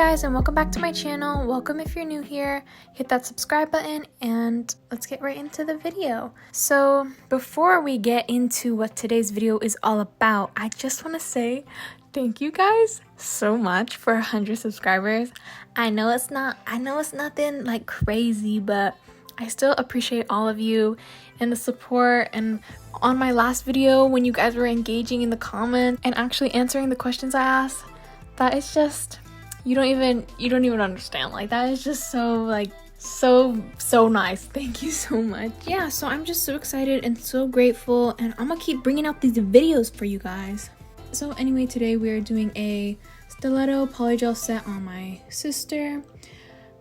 guys, and welcome back to my channel. Welcome if you're new here. Hit that subscribe button and let's get right into the video. So before we get into what today's video is all about, I just want to say thank you guys so much for 100 subscribers. I know it's nothing like crazy, but I still appreciate all of you and the support. And on my last video, when you guys were engaging in the comments and actually answering the questions I asked, that is just, you don't even understand. Like, that is just so nice. Thank you so much. Yeah, so I'm just so excited and so grateful, and I'm gonna keep bringing out these videos for you guys. So anyway, today we are doing a stiletto polygel set on my sister.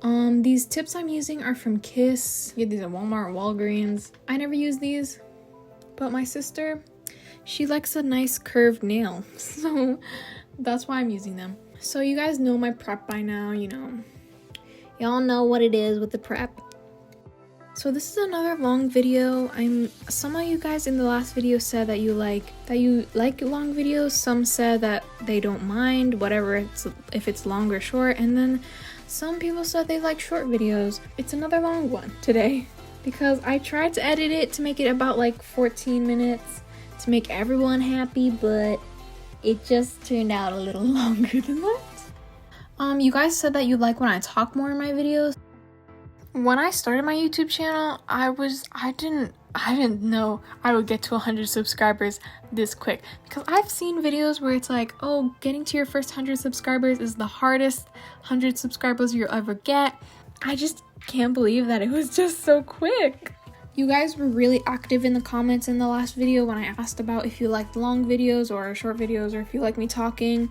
These tips I'm using are from Kiss. You get these at Walmart, Walgreens. I never use these, but my sister, she likes a nice curved nail, so that's why I'm using them. So you guys know my prep by now, y'all know what it is with the prep. So this is another long video. Some of you guys in the last video said that you like long videos. Some said that they don't mind whatever if it's long or short, and then some people said they like short videos. It's another long one today because I tried to edit it to make it about like 14 minutes to make everyone happy, but it just turned out a little longer than that. You guys said that you like when I talk more in my videos. When I started my YouTube channel, I didn't know I would get to 100 subscribers this quick, because I've seen videos where it's like, oh, getting to your first 100 subscribers is the hardest 100 subscribers you'll ever get. I just can't believe that it was just so quick. You guys were really active in the comments in the last video when I asked about if you liked long videos or short videos, or if you like me talking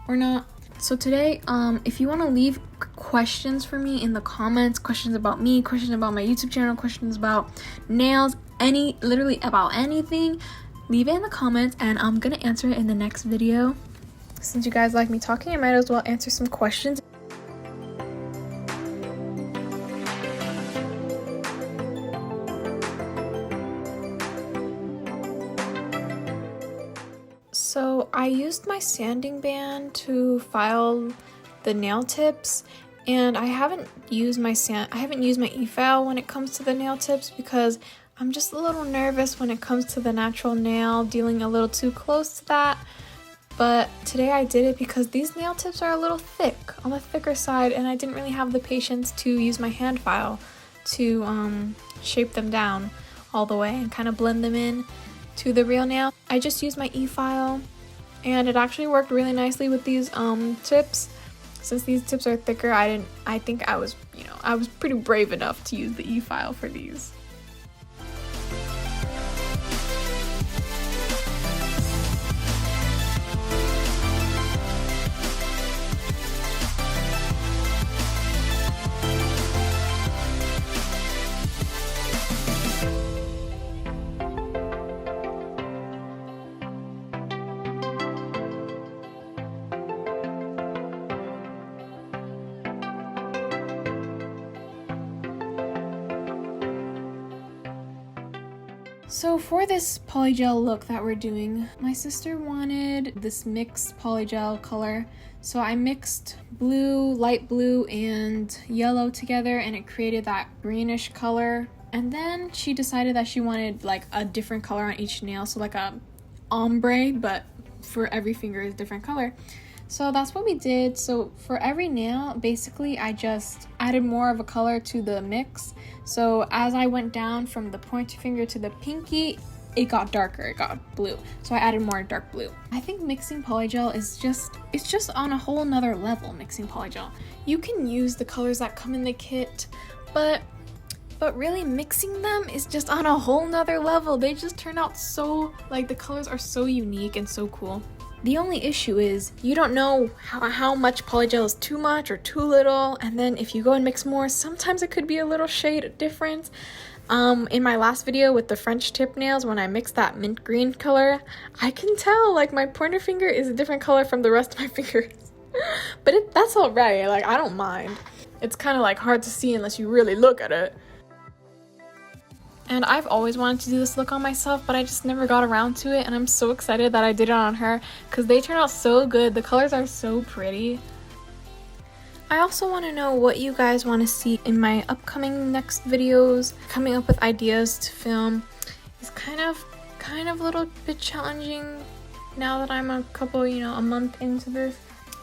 or not. So today, if you want to leave questions for me in the comments, questions about me, questions about my YouTube channel, questions about nails, literally about anything, leave it in the comments and I'm gonna answer it in the next video. Since you guys like me talking, I might as well answer some questions. So I used my sanding band to file the nail tips, and I haven't used my e-file when it comes to the nail tips because I'm just a little nervous when it comes to the natural nail, dealing a little too close to that. But today I did it because these nail tips are a little thick, on the thicker side, and I didn't really have the patience to use my hand file to shape them down all the way and kind of blend them in to the real nail. I just used my e-file, and it actually worked really nicely with these tips. Since these tips are thicker, I think I was pretty brave enough to use the e-file for these. So for this polygel look that we're doing, my sister wanted this mixed polygel color. So I mixed blue, light blue, and yellow together, and it created that greenish color. And then she decided that she wanted like a different color on each nail, so like a ombre, but for every finger is a different color. So that's what we did. So for every nail, basically I just added more of a color to the mix. So as I went down from the pointer finger to the pinky, it got darker, it got blue. So I added more dark blue. I think mixing polygel is just on a whole nother level, mixing polygel. You can use the colors that come in the kit, but really mixing them is just on a whole nother level. They just turn out so, like, the colors are so unique and so cool. The only issue is you don't know how much polygel is too much or too little, and then if you go and mix more, sometimes it could be a little shade difference. In my last video with the French tip nails, when I mixed that mint green color, I can tell like my pointer finger is a different color from the rest of my fingers. But that's alright, like I don't mind. It's kind of like hard to see unless you really look at it. And I've always wanted to do this look on myself, but I just never got around to it, and I'm so excited that I did it on her because they turn out so good. The colors are so pretty. I also want to know what you guys want to see in my upcoming next videos. Coming up with ideas to film is kind of a little bit challenging now that I'm a month into this,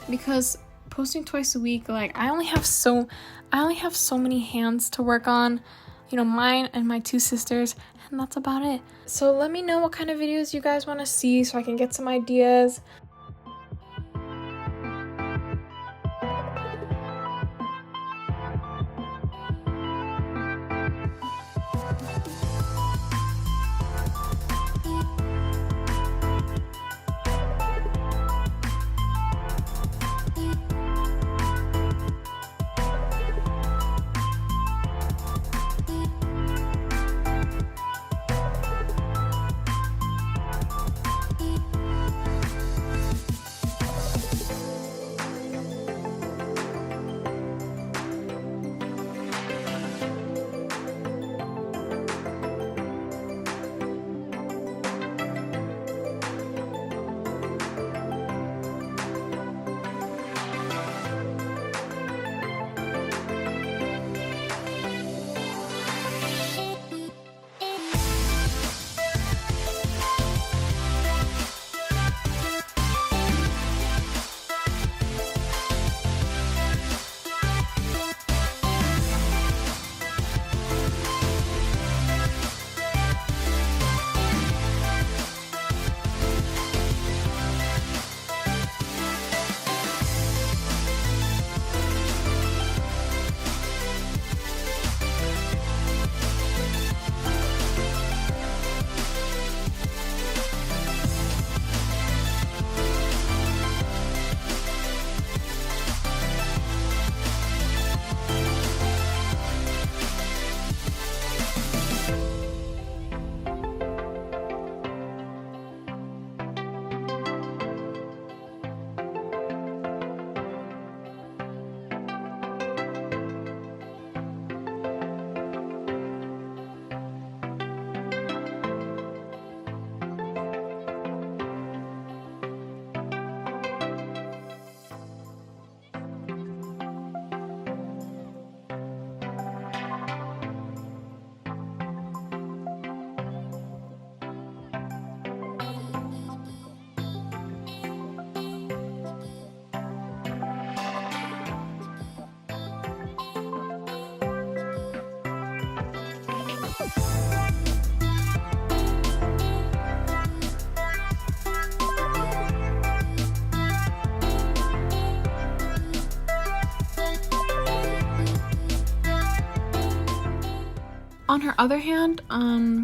because posting twice a week, like I only have so many hands to work on, mine and my 2 sisters, and that's about it. So let me know what kind of videos you guys want to see so I can get some ideas. On her other hand,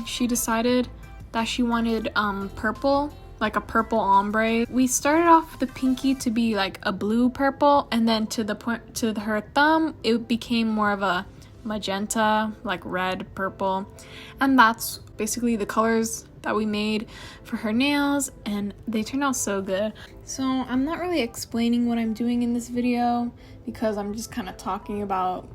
she decided that she wanted purple, like a purple ombre. We started off the pinky to be like a blue purple, and then to her thumb, it became more of a magenta, like red purple, and that's basically the colors that we made for her nails, and they turned out so good. So I'm not really explaining what I'm doing in this video because I'm just kind of talking about,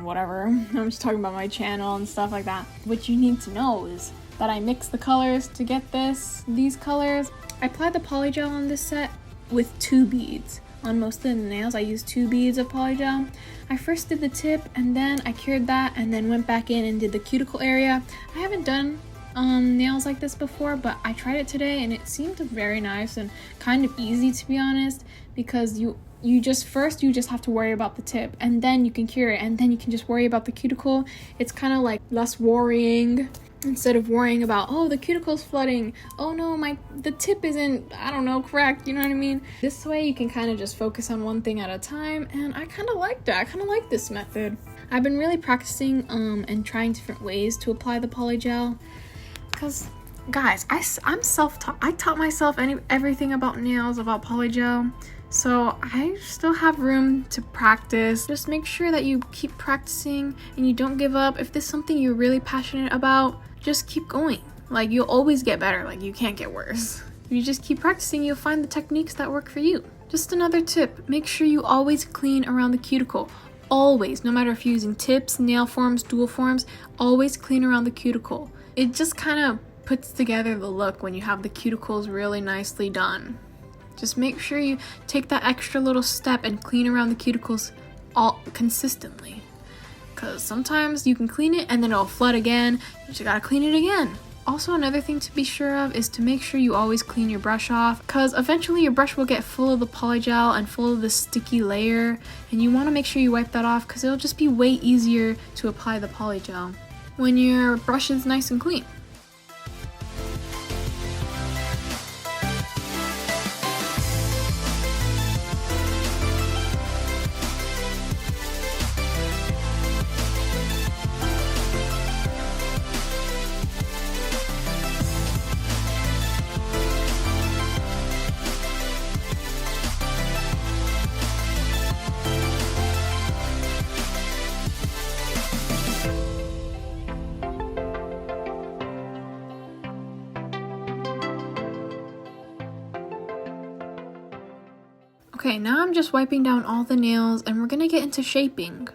whatever. I'm just talking about my channel and stuff like that. What you need to know is that I mixed the colors to get these colors. I applied the polygel on this set with 2 beads. On most of the nails, I used 2 beads of polygel. I first did the tip, and then I cured that, and then went back in and did the cuticle area. I haven't done nails like this before, but I tried it today and it seemed very nice and kind of easy, to be honest, because you just have to worry about the tip, and then you can cure it, and then you can just worry about the cuticle. It's kind of like less worrying, instead of worrying about, oh, the cuticle's flooding, oh no, the tip isn't, correct, you know what I mean? This way you can kind of just focus on one thing at a time, and I kind of like that. I kind of like this method. I've been really practicing and trying different ways to apply the polygel, because guys, I'm self-taught. I taught myself everything about nails, about polygel, so I still have room to practice. Just make sure that you keep practicing and you don't give up. If this is something you're really passionate about, just keep going. Like, you'll always get better. Like, you can't get worse. If you just keep practicing, you'll find the techniques that work for you. Just another tip, make sure you always clean around the cuticle. Always, no matter if you're using tips, nail forms, dual forms, always clean around the cuticle. It just kind of puts together the look when you have the cuticles really nicely done. Just make sure you take that extra little step and clean around the cuticles all consistently. Because sometimes you can clean it and then it'll flood again. You just gotta clean it again. Also, another thing to be sure of is to make sure you always clean your brush off, because eventually your brush will get full of the polygel and full of the sticky layer, and you want to make sure you wipe that off because it'll just be way easier to apply the polygel when your brush is nice and clean. Okay, now I'm just wiping down all the nails and we're gonna get into shaping.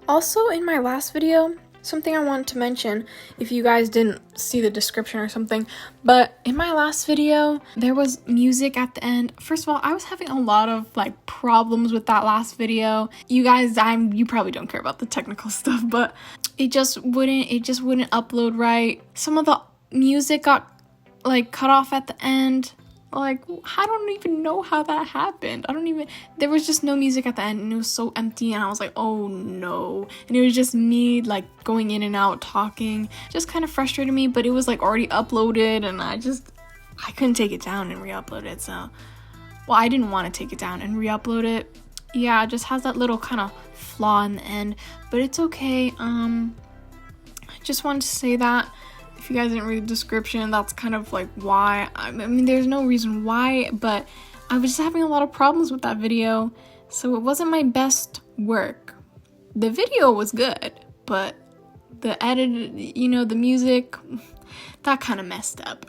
Also, in my last video, something I wanted to mention, if you guys didn't see the description or something, but in my last video, there was music at the end. First of all, I was having a lot of like problems with that last video. You guys, you probably don't care about the technical stuff, but it just wouldn't upload right. Some of the music got like cut off at the end. Like, I don't even know how that happened. There was just no music at the end and it was so empty and I was like, oh no. And it was just me like going in and out talking. Just kind of frustrated me, but it was like already uploaded and I couldn't take it down and re-upload it. So, well, I didn't want to take it down and re-upload it. Yeah, it just has that little kind of flaw in the end, but it's okay. I just wanted to say that. If you guys didn't read the description, that's kind of like why. I mean, there's no reason why, but I was just having a lot of problems with that video, so it wasn't my best work. The video was good, but the edit, the music, that kind of messed up.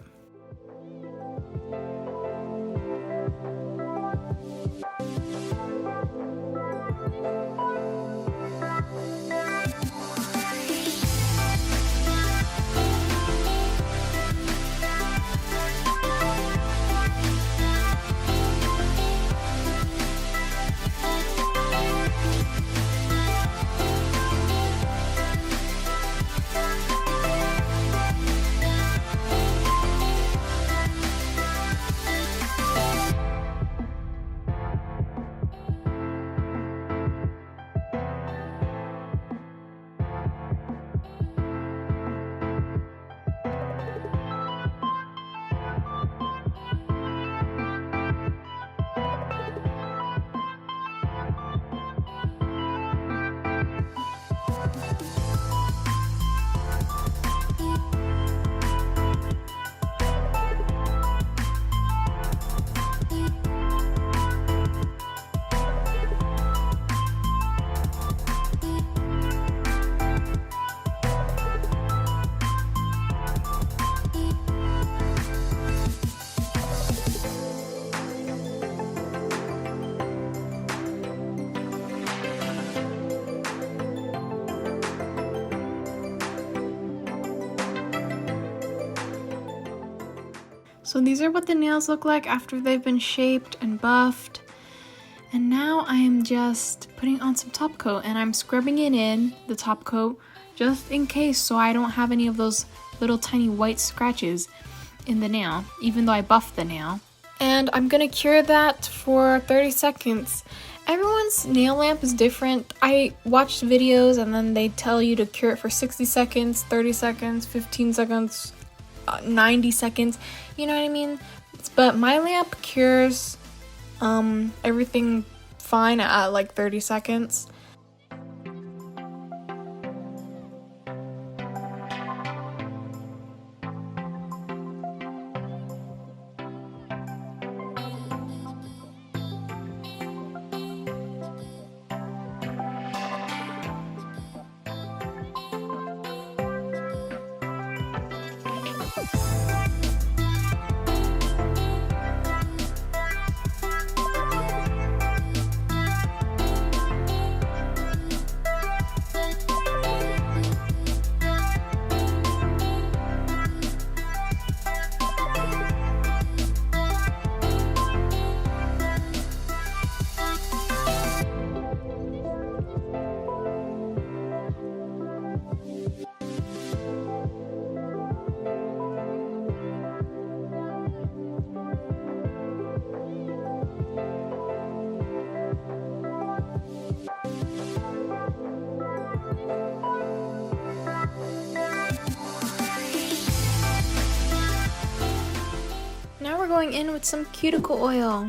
So these are what the nails look like after they've been shaped and buffed. And now I am just putting on some top coat and I'm scrubbing it in, the top coat, just in case so I don't have any of those little tiny white scratches in the nail, even though I buffed the nail. And I'm gonna cure that for 30 seconds. Everyone's nail lamp is different. I watched videos and then they tell you to cure it for 60 seconds, 30 seconds, 15 seconds, 90 seconds, you know what I mean? But my lamp cures everything fine at like 30 seconds. going in with some cuticle oil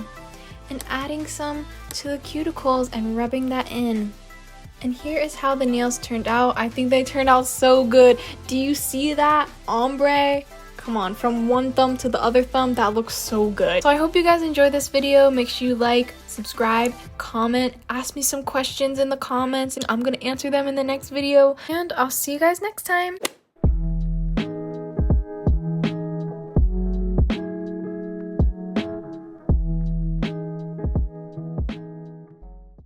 and adding some to the cuticles and rubbing that in. And here is how the nails turned out. I think they turned out so good. Do you see that ombre? Come on, from one thumb to the other thumb, that looks so good. So I hope you guys enjoyed this video. Make sure you like, subscribe, comment, ask me some questions in the comments, and I'm gonna answer them in the next video. And I'll see you guys next time.